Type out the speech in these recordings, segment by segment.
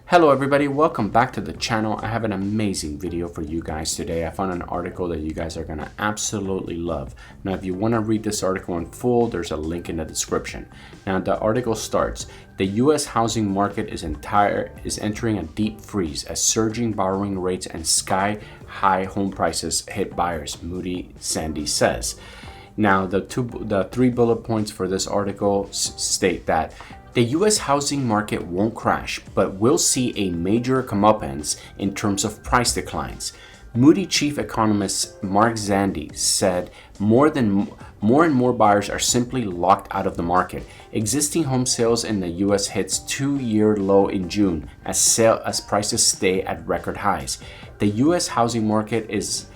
Hello everybody, welcome back to the channel. I have an amazing video for you guys today. I found an article that you guys are gonna absolutely love. Now if you want to read this article in full, there's a link in the description. Now the article starts, the US housing market is entering a deep freeze as surging borrowing rates and sky-high home prices hit buyers, Moody Zandi says. Now the three bullet points for this article state that the U.S. housing market won't crash, but will see a major comeuppance in terms of price declines. Moody chief economist Mark Zandi said more and more buyers are simply locked out of the market. Existing home sales in the U.S. hits two-year low in June as prices stay at record highs. The U.S. housing market is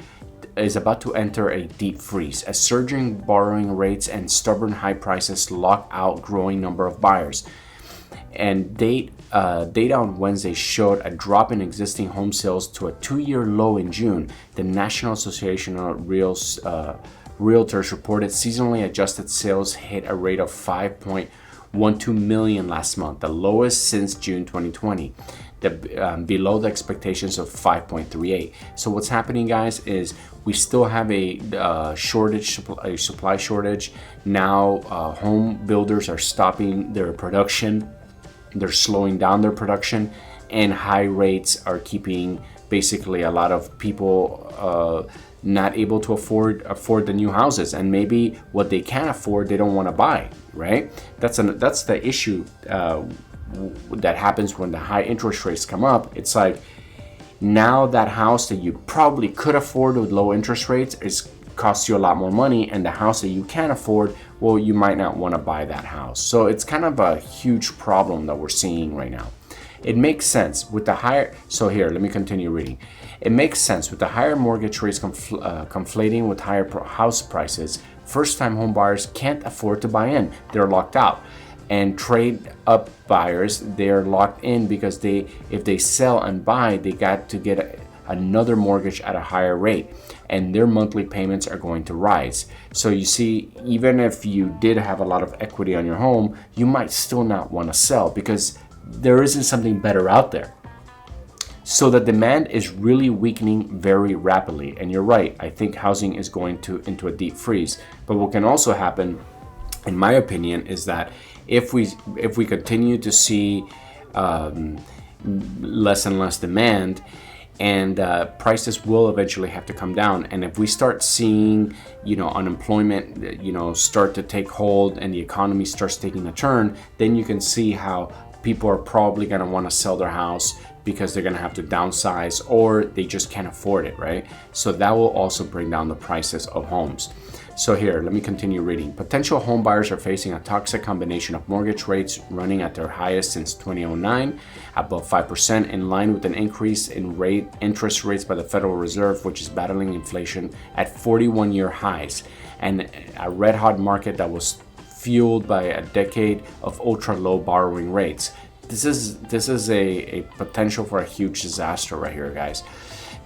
about to enter a deep freeze as surging borrowing rates and stubborn high prices lock out growing number of buyers. And data on Wednesday showed a drop in existing home sales to a two-year low in June. The National Association of Realtors reported seasonally adjusted sales hit a rate of 5.12 million last month, the lowest since June 2020. Below the expectations of 5.38. So what's happening, guys, is we still have a supply shortage. Now home builders are stopping their production. They're slowing down their production, and high rates are keeping basically a lot of people not able to afford the new houses, and maybe what they can afford they don't want to buy, right? That's the issue that happens when the high interest rates come up. It's like now that house that you probably could afford with low interest rates is costs you a lot more money, and the house that you can't afford, well, you might not want to buy that house. So it's kind of a huge problem that we're seeing right now. It makes sense with the higher, so here, let me continue reading. It makes sense with the higher mortgage rates conflating with higher house prices. First-time home buyers can't afford to buy in. They're locked out. And trade up buyers, they're locked in because if they sell and buy, they got to get another mortgage at a higher rate, and their monthly payments are going to rise. So you see, even if you did have a lot of equity on your home, you might still not want to sell because there isn't something better out there. So the demand is really weakening very rapidly. And you're right, I think housing is going into a deep freeze. But what can also happen, in my opinion, is that if we continue to see less and less demand, and prices will eventually have to come down. And if we start seeing, unemployment, start to take hold, and the economy starts taking a turn, then you can see how people are probably going to want to sell their house because they're going to have to downsize, or they just can't afford it, right? So that will also bring down the prices of homes. So here, let me continue reading. Potential home buyers are facing a toxic combination of mortgage rates running at their highest since 2009, above 5%, in line with an increase in interest rates by the Federal Reserve, which is battling inflation at 41-year highs, and a red-hot market that was fueled by a decade of ultra-low borrowing rates. This is a potential for a huge disaster right here, guys.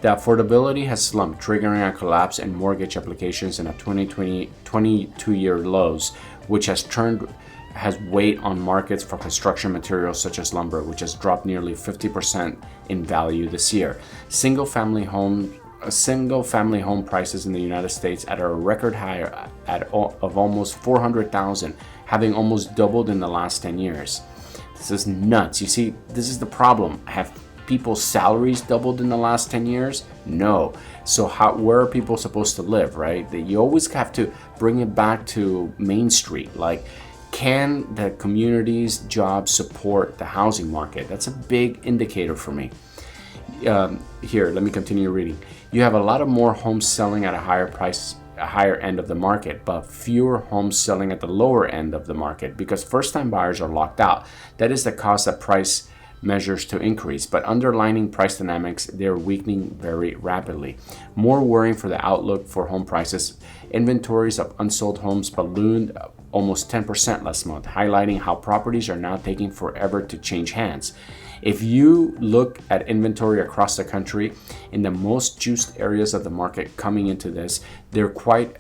The affordability has slumped, triggering a collapse in mortgage applications in a 22-year lows, which has weighed on markets for construction materials such as lumber, which has dropped nearly 50% in value this year. Single-family home prices in the United States at a record high of almost $400,000, having almost doubled in the last 10 years. This is nuts. You see, this is the problem. Have people's salaries doubled in the last 10 years? No. So where are people supposed to live, right? You always have to bring it back to Main Street. Like, can the community's jobs support the housing market? That's a big indicator for me. Here, let me continue reading. You have a lot of more homes selling at a higher end of the market, but fewer homes selling at the lower end of the market because first-time buyers are locked out. That is the cause that price measures to increase, but underlining price dynamics, they're weakening very rapidly. More worrying for the outlook for home prices, inventories of unsold homes ballooned almost 10% last month, highlighting how properties are now taking forever to change hands. If you look at inventory across the country, in the most juiced areas of the market coming into this, they're up quite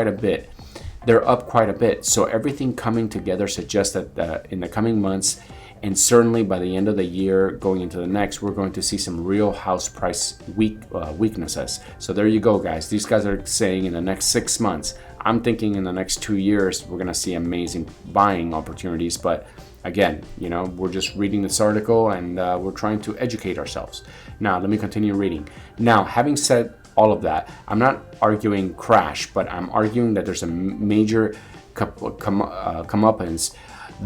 a bit. So everything coming together suggests that in the coming months, And certainly by the end of the year, going into the next, we're going to see some real house price weaknesses. So there you go, guys. These guys are saying in the next 6 months. I'm thinking in the next 2 years, we're going to see amazing buying opportunities. But again, we're just reading this article and we're trying to educate ourselves. Now, let me continue reading. Now, having said all of that, I'm not arguing crash, but I'm arguing that there's a major comeuppance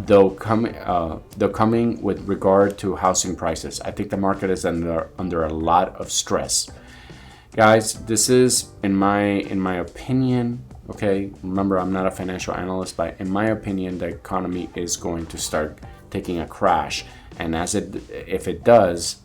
though coming with regard to housing prices. I think the market is under a lot of stress. Guys, this is in my opinion, okay? Remember, I'm not a financial analyst, but in my opinion, the economy is going to start taking a crash. And if it does,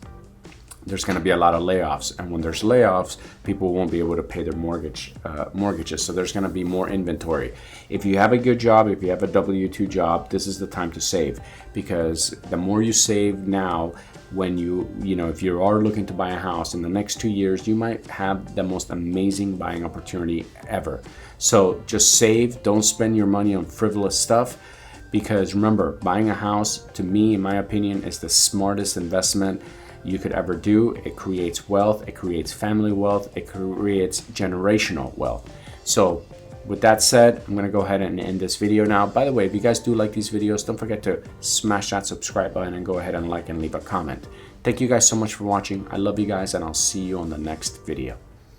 there's going to be a lot of layoffs, and when there's layoffs, people won't be able to pay their mortgages. So there's going to be more inventory. If you have a good job, if you have a W-2 job, this is the time to save, because the more you save now, when if you are looking to buy a house in the next 2 years, you might have the most amazing buying opportunity ever. So just save. Don't spend your money on frivolous stuff, because remember, buying a house, to me, in my opinion, is the smartest investment you could ever do. It creates wealth, it creates family wealth, it creates generational wealth. So with that said, I'm going to go ahead and end this video now. By the way, if you guys do like these videos, don't forget to smash that subscribe button and go ahead and like and leave a comment. Thank you guys so much for watching. I love you guys, and I'll see you on the next video.